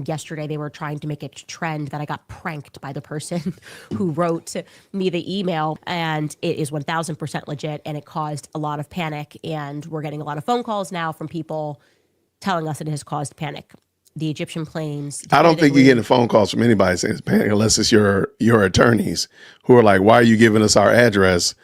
Yesterday, they were trying to make it trend that I got pranked by the person who wrote me the email, and it is 1000% legit, and it caused a lot of panic, and we're getting a lot of phone calls now from people telling us it has caused panic. The Egyptian planes. I don't think you're getting phone calls from anybody saying it's panic unless it's your attorneys who are like, why are you giving us our address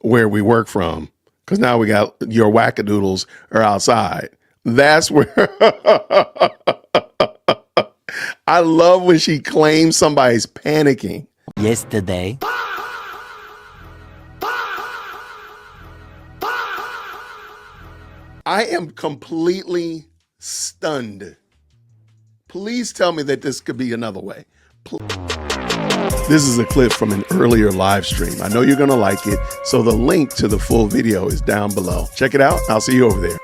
where we work from? Because now we got your wackadoodles are outside. That's where I love when she claims somebody's panicking. Yesterday. I am completely stunned. Please tell me that this could be another way. This is a clip from an earlier live stream. I know you're going to like it, so the link to the full video is down below. Check it out. I'll see you over there.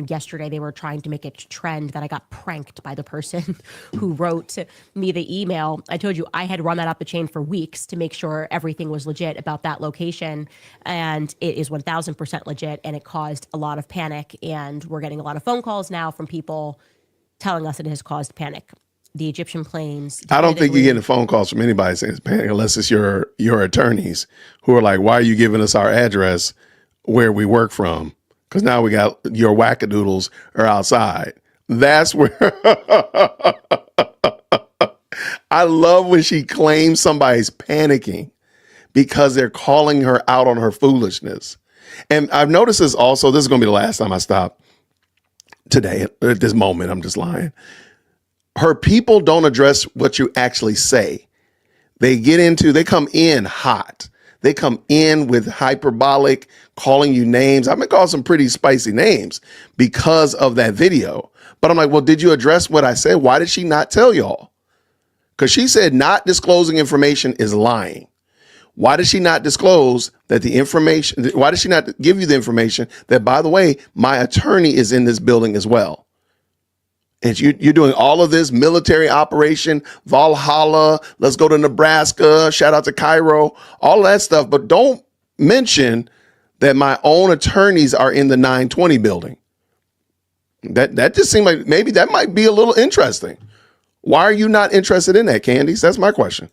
Yesterday, they were trying to make it trend that I got pranked by the person who wrote me the email. I told you I had run that up the chain for weeks to make sure everything was legit about that location. And it is 1000% legit, and it caused a lot of panic. And we're getting a lot of phone calls now from people telling us it has caused panic. The Egyptian planes. I don't think you're getting phone calls from anybody saying it's panic unless it's your attorneys who are like, why are you giving us our address where we work from? Because now we got your wackadoodles are outside. That's where I love when she claims somebody's panicking because they're calling her out on her foolishness. And I've noticed this also. This is going to be the last time I stop today at this moment. I'm just lying. Her people don't address what you actually say. They come in hot. They come in with hyperbolic, calling you names. I've been called some pretty spicy names because of that video. But I'm like, well, did you address what I said? Why did she not tell y'all? Because she said not disclosing information is lying. Why did she not disclose that the information? Why did she not give you the information that, by the way, my attorney is in this building as well? And you're doing all of this military operation, Valhalla, let's go to Nebraska, shout out to Cairo, all that stuff. But don't mention that my own attorneys are in the 920 building. That just seemed like maybe that might be a little interesting. Why are you not interested in that, Candace? That's my question.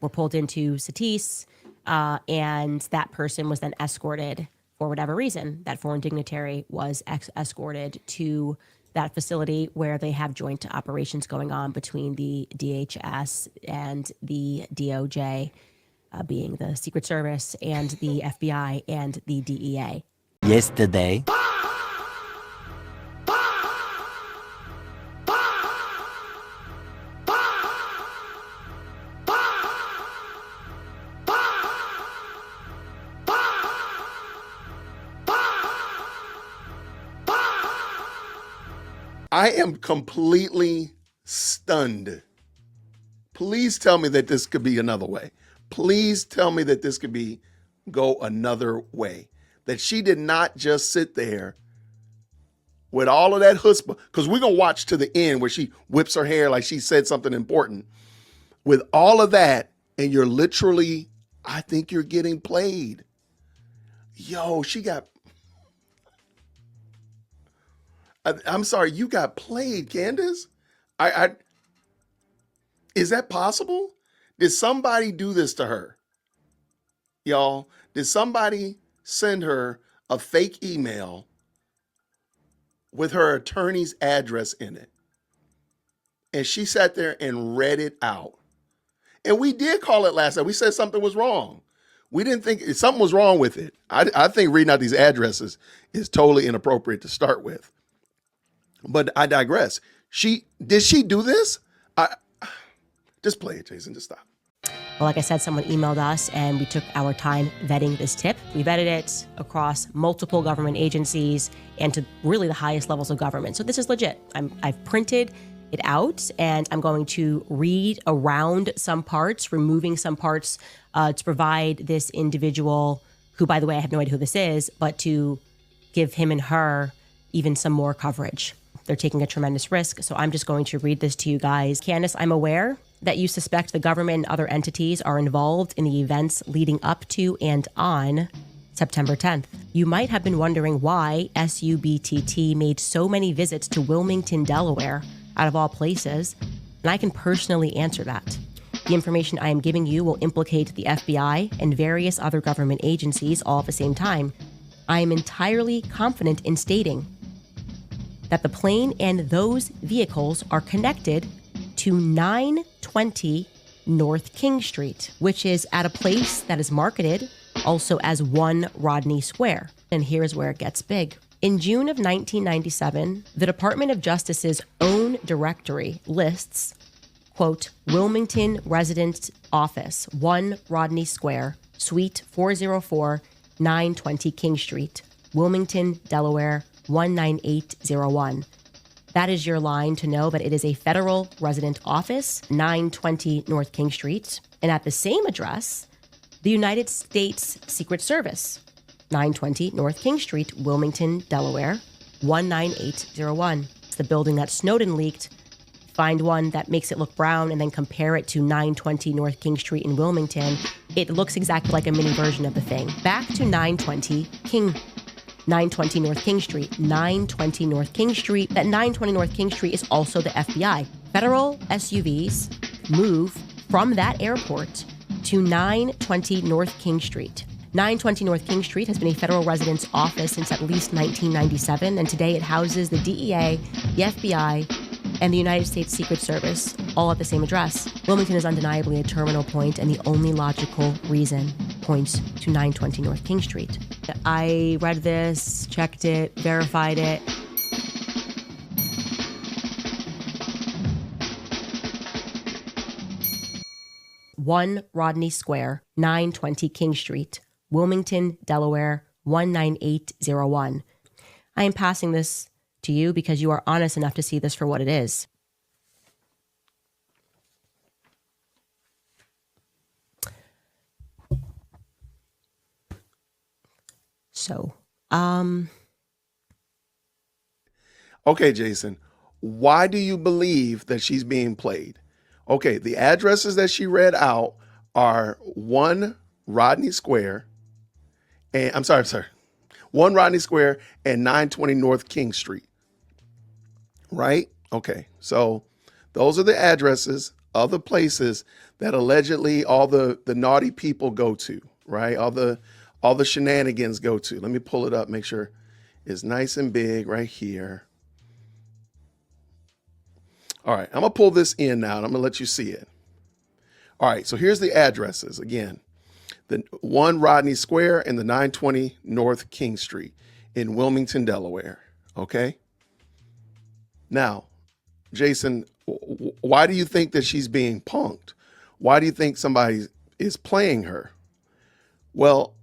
We're pulled into Satis, and that person was then escorted for whatever reason. That foreign dignitary was escorted to that facility where they have joint operations going on between the DHS and the DOJ, being the Secret Service, and the FBI and the DEA. Yesterday. I am completely stunned. Please tell me that this could be another way. Please tell me that this could go another way. That she did not just sit there with all of that chutzpah, because we're going to watch to the end where she whips her hair like she said something important. With all of that, and you're literally, I think you're getting played. Yo, I'm sorry, you got played, Candace. Is that possible? Did somebody do this to her? Y'all, did somebody send her a fake email with her attorney's address in it? And she sat there and read it out. And we did call it last night. We said something was wrong. We didn't think something was wrong with it. I think reading out these addresses is totally inappropriate to start with. But I digress. Did she do this? Just play it, Jason. Just stop. Well, like I said, someone emailed us and we took our time vetting this tip. We vetted it across multiple government agencies and to really the highest levels of government. So this is legit. I've printed it out and I'm going to read around some parts, removing some parts to provide this individual, who, by the way, I have no idea who this is, but to give him and her even some more coverage. They're taking a tremendous risk. So I'm just going to read this to you guys. Candace, I'm aware that you suspect the government and other entities are involved in the events leading up to and on September 10th. You might have been wondering why SUBTT made so many visits to Wilmington, Delaware, out of all places, and I can personally answer that. The information I am giving you will implicate the FBI and various other government agencies all at the same time. I am entirely confident in stating that the plane and those vehicles are connected to 920 North King Street, which is at a place that is marketed also as 1 Rodney Square. And here's where it gets big. In June of 1997, the Department of Justice's own directory lists, quote, Wilmington Residence Office, 1 Rodney Square, Suite 404, 920 King Street, Wilmington, Delaware, 19801. That is your line to know that it is a federal resident office, 920 North King Street. And at the same address, the United States Secret Service, 920 North King Street, Wilmington, Delaware, 19801. It's the building that Snowden leaked. Find one that makes it look brown and then compare it to 920 North King Street in Wilmington. It looks exactly like a mini version of the thing. Back to 920 North King Street, 920 North King Street. That 920 North King Street is also the FBI. Federal SUVs move from that airport to 920 North King Street. 920 North King Street has been a federal residence office since at least 1997, and today it houses the DEA, the FBI, and the United States Secret Service, all at the same address. Wilmington is undeniably a terminal point, and the only logical reason points to 920 North King Street. I read this, checked it, verified it. One Rodney Square, 920 King Street, Wilmington, Delaware, 19801. I am passing this to you because you are honest enough to see this for what it is. So, Okay, Jason, why do you believe that she's being played? Okay, the addresses that she read out are 1 Rodney Square, and 1 Rodney Square and 920 North King Street. Right? Okay, so those are the addresses of the places that allegedly all the naughty people go to, right? All the shenanigans go to. Let me pull it up, make sure it's nice and big right here. All right, I'm gonna pull this in now and I'm gonna let you see it. All right, so here's the addresses again. The 1 Rodney Square and the 920 North King Street in Wilmington, Delaware, okay? Now, Jason, why do you think that she's being punked? Why do you think somebody is playing her? Well,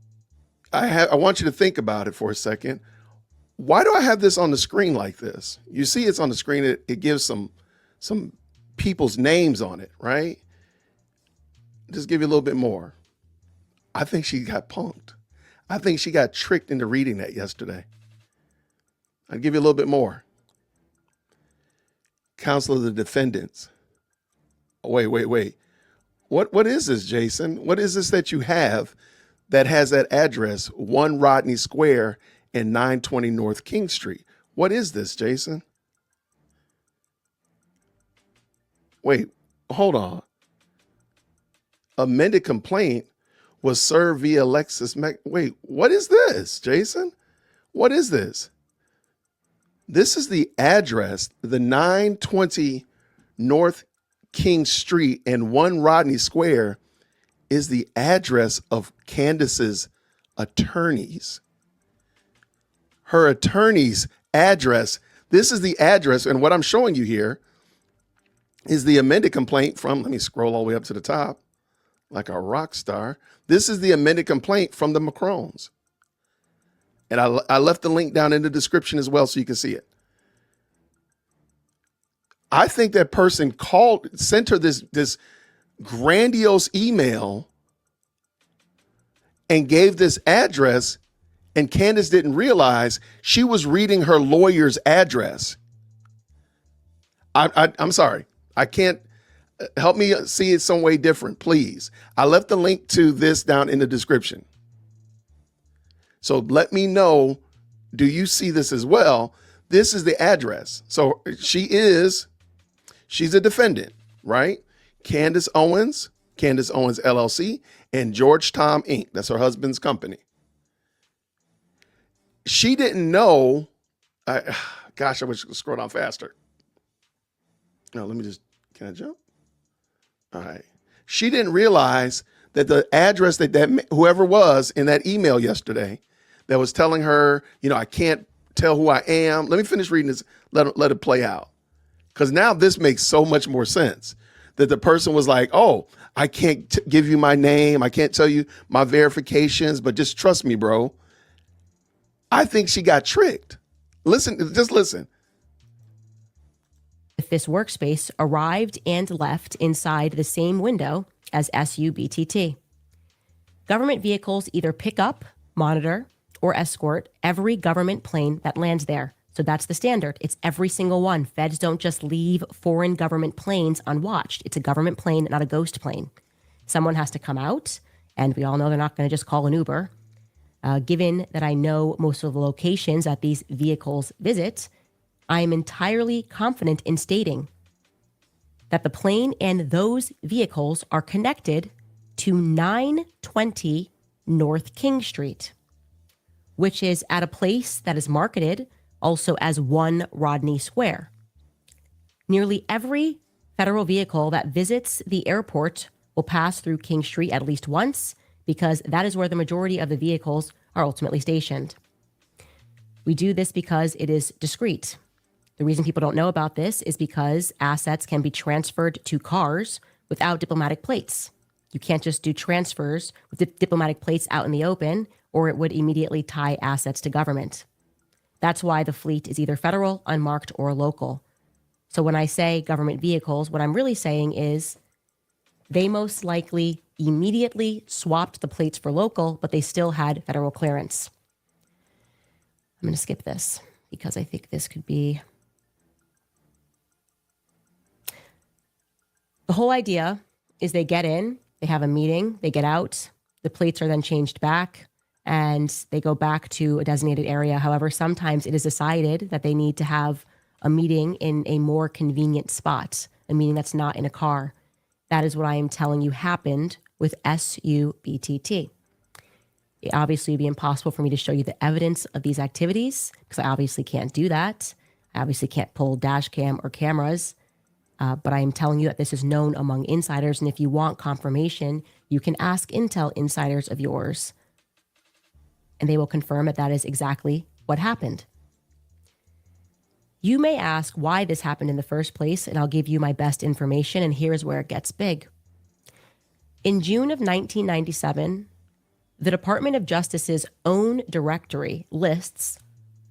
I want you to think about it for a second. Why do I have this on the screen like this? You see it's on the screen. It gives some people's names on it, right? Just give you a little bit more. I think she got punked. I think she got tricked into reading that yesterday. I'll give you a little bit more. Counsel of the defendants. Wait. What is this, Jason? What is this that you have that has that address, 1 Rodney Square and 920 North King Street? What is this, Jason? Wait, hold on. Amended complaint was served via Lexus. Wait, what is this, Jason? What is this? This is the address, the 920 North King Street and 1 Rodney Square is the address of Candace's attorneys. Her attorney's address. This is the address. And what I'm showing you here is the amended complaint from, let me scroll all the way up to the top like a rock star. This is the amended complaint from the Macrones. And I left the link down in the description as well so you can see it. I think that person sent her this grandiose email and gave this address, and Candace didn't realize she was reading her lawyer's address. I'm sorry. I can't. Help me see it some way different, please. I left the link to this down in the description. So let me know, do you see this as well? This is the address. So she's a defendant, right? Candace Owens LLC, and George Tom Inc. That's her husband's company. She didn't know. Gosh, I wish I could scroll down faster. No, can I jump? All right. She didn't realize that the address that whoever was in that email yesterday that was telling her, I can't tell who I am. Let me finish reading this. Let it play out. Because now this makes so much more sense. That the person was like, oh, I can't give you my name. I can't tell you my verifications, but just trust me, bro. I think she got tricked. Just listen. This workspace arrived and left inside the same window as SUBTT. Government vehicles either pick up, monitor, or escort every government plane that lands there. So that's the standard. It's every single one. Feds don't just leave foreign government planes unwatched. It's a government plane, not a ghost plane. Someone has to come out, and we all know they're not going to just call an Uber. Given that I know most of the locations that these vehicles visit, I am entirely confident in stating that the plane and those vehicles are connected to 920 North King Street, which is at a place that is marketed also as 1 Rodney Square. Nearly every federal vehicle that visits the airport will pass through King Street at least once, because that is where the majority of the vehicles are ultimately stationed. We do this because it is discreet. The reason people don't know about this is because assets can be transferred to cars without diplomatic plates. You can't just do transfers with diplomatic plates out in the open, or it would immediately tie assets to government. That's why the fleet is either federal, unmarked, or local. So when I say government vehicles, what I'm really saying is they most likely immediately swapped the plates for local, but they still had federal clearance. I'm going to skip this because I think this could be... The whole idea is they get in, they have a meeting, they get out, the plates are then changed back, and they go back to a designated area. However, sometimes it is decided that they need to have a meeting in a more convenient spot, a meeting that's not in a car. That is what I am telling you happened with SUBTT. It obviously would be impossible for me to show you the evidence of these activities because I obviously can't do that. I obviously can't pull dash cam or cameras, but I am telling you that this is known among insiders. And if you want confirmation, you can ask Intel insiders of yours, and they will confirm that that is exactly what happened. You may ask why this happened in the first place, and I'll give you my best information, and here's where it gets big. In June of 1997, the Department of Justice's own directory lists,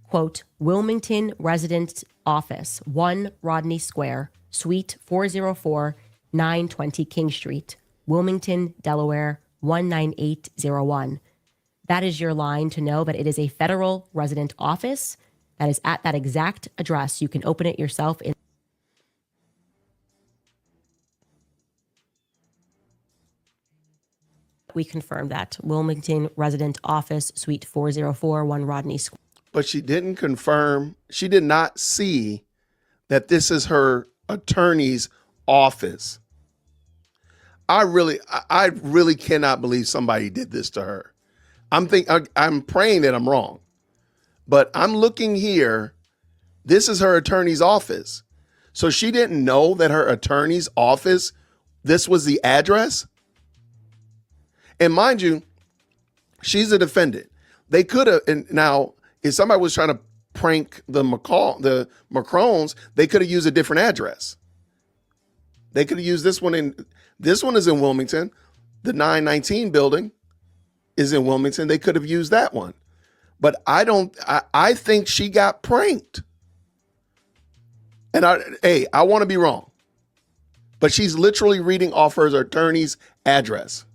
quote, Wilmington Resident Office, 1 Rodney Square, Suite 404, 920 King Street, Wilmington, Delaware, 19801. That is your line to know that it is a federal resident office that is at that exact address. You can open it yourself. We confirmed that. Wilmington Resident Office, Suite 404, 1 Rodney Square. But she didn't confirm, she did not see that this is her attorney's office. I really cannot believe somebody did this to her. I'm praying that I'm wrong. But I'm looking here. This is her attorney's office. So she didn't know that her attorney's office, this was the address. And mind you, she's a defendant. They could have, and now if somebody was trying to prank the Macrons, they could have used a different address. They could have used this one this one is in Wilmington. The 919 building is in Wilmington. They could have used that one. But I think she got pranked. And I want to be wrong. But she's literally reading off her attorney's address.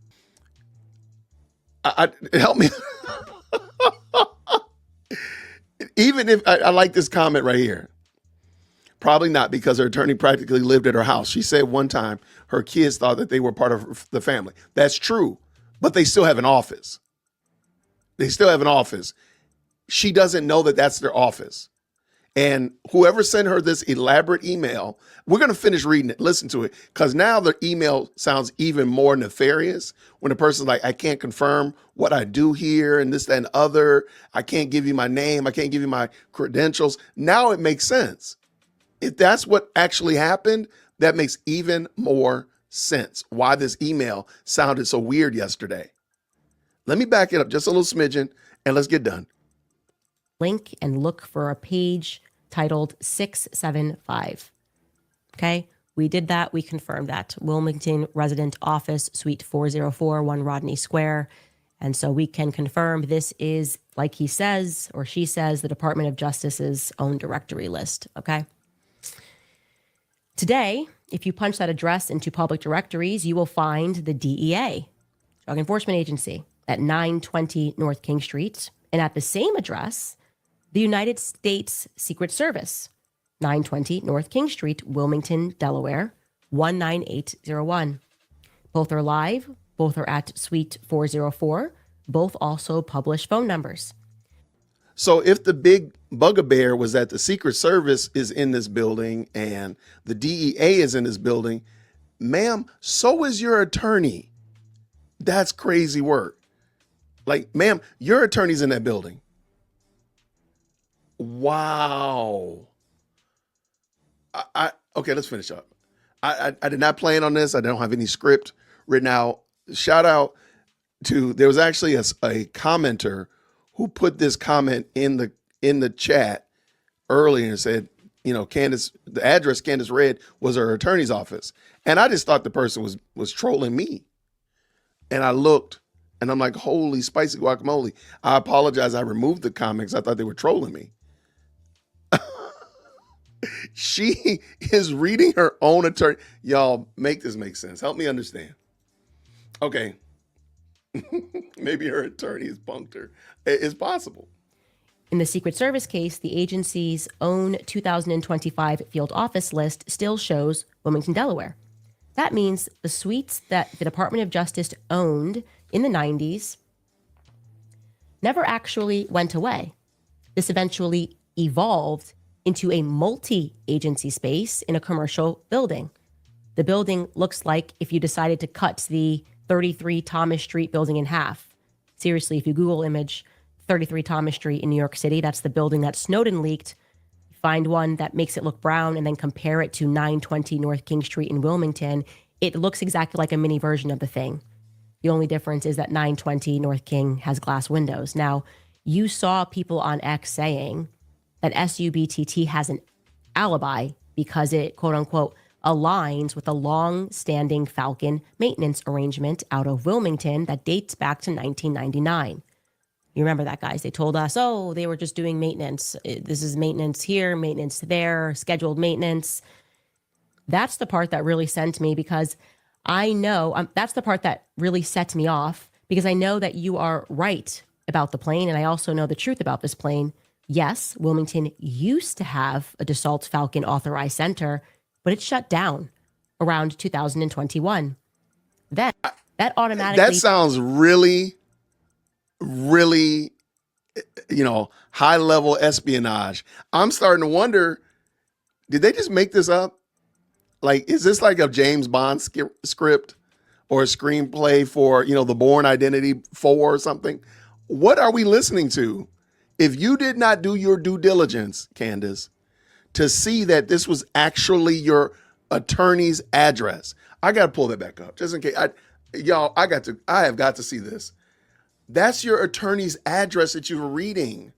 Help me. Even if I like this comment right here. Probably not, because her attorney practically lived at her house. She said one time her kids thought that they were part of the family. That's true, but they still have an office. They still have an office. She doesn't know that that's their office. And whoever sent her this elaborate email, we're going to finish reading it. Listen to it. Because now the email sounds even more nefarious when the person's like, I can't confirm what I do here and this, that, and other. I can't give you my name. I can't give you my credentials. Now it makes sense. If that's what actually happened, that makes even more sense why this email sounded so weird yesterday. Let me back it up just a little smidgen and let's get done. Link and look for a page titled 675. Okay, we did that. We confirmed that. Wilmington Resident Office, Suite 404, 1 Rodney Square. And so we can confirm this is, like he says or she says, the Department of Justice's own directory list. Okay. Today, if you punch that address into public directories, you will find the DEA, Drug Enforcement Agency, at 920 North King Street. And at the same address, the United States Secret Service, 920 North King Street, Wilmington, Delaware, 19801. Both are live. Both are at Suite 404. Both also publish phone numbers. So if the big bugaboo was that the Secret Service is in this building and the DEA is in this building, ma'am, so is your attorney. That's crazy work. Like, ma'am, your attorney's in that building. Wow. Okay, let's finish up. I did not plan on this. I don't have any script written out. Shout out to, there was actually a commenter who put this comment in the chat earlier and said, you know, Candace, the address Candace read was her attorney's office. And I just thought the person was trolling me. And I looked and I'm like, holy spicy guacamole. I apologize. I removed the comments. I thought they were trolling me. She is reading her own attorney. Y'all, make this make sense. Help me understand. Okay. Maybe her attorney has punked her. It's possible. In the Secret Service case, the agency's own 2025 field office list still shows Wilmington, Delaware. That means the suites that the Department of Justice owned in the 90s never actually went away. This eventually evolved into a multi-agency space in a commercial building. The building looks like if you decided to cut the 33 Thomas Street building in half. Seriously, if you Google image 33 Thomas Street in New York City, that's the building that Snowden leaked. Find one that makes it look brown and then compare it to 920 North King Street in Wilmington. It looks exactly like a mini version of the thing. The only difference is that 920 North King has glass windows. Now, you saw people on X saying that SUBTT has an alibi because it, quote unquote, aligns with a long-standing Falcon maintenance arrangement out of Wilmington that dates back to 1999. You remember that, guys? They told us, oh, they were just doing maintenance. This is maintenance here, maintenance there, scheduled maintenance. That's the part that really sent me because I know, that's the part that really set me off because I know that you are right about the plane. And I also know the truth about this plane. Yes, Wilmington used to have a Dassault Falcon authorized center, but it shut down around 2021. Then that automatically... That sounds really, really, high level espionage. I'm starting to wonder, did they just make this up? Like, is this like a James Bond script or a screenplay for, the Bourne Identity 4 or something? What are we listening to? If you did not do your due diligence, Candace, to see that this was actually your attorney's address, I got to pull that back up just in case. I have got to see this. That's your attorney's address that you were reading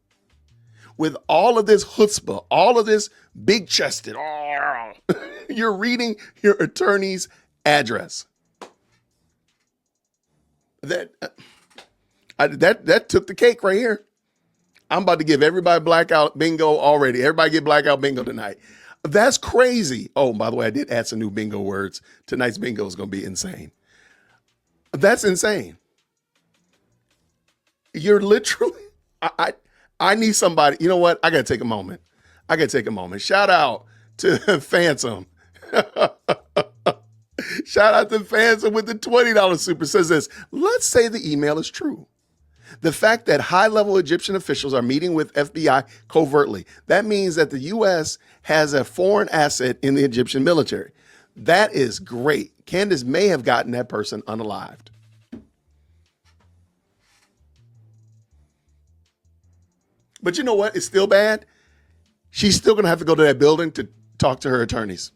with all of this chutzpah, all of this big chested. You're reading your attorney's address. That took the cake right here. I'm about to give everybody blackout bingo already. Everybody get blackout bingo tonight. That's crazy. Oh, by the way, I did add some new bingo words. Tonight's bingo is going to be insane. That's insane. You're literally, I need somebody. You know what? I got to take a moment. Shout out to Phantom. Shout out to Phantom with the $20 super. Says this, let's say the email is true. The fact that high-level Egyptian officials are meeting with FBI covertly, that means that the U.S. has a foreign asset in the Egyptian military. That is great. Candace may have gotten that person unalived. But you know what? It's still bad. She's still going to have to go to that building to talk to her attorneys.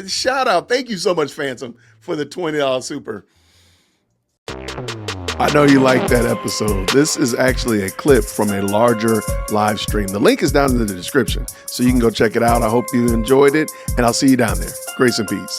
Shout out. Thank you so much, Phantom, for the $20 super. I know you liked that episode. This is actually a clip from a larger live stream. The link is down in the description, so you can go check it out. I hope you enjoyed it, and I'll see you down there. Grace and peace.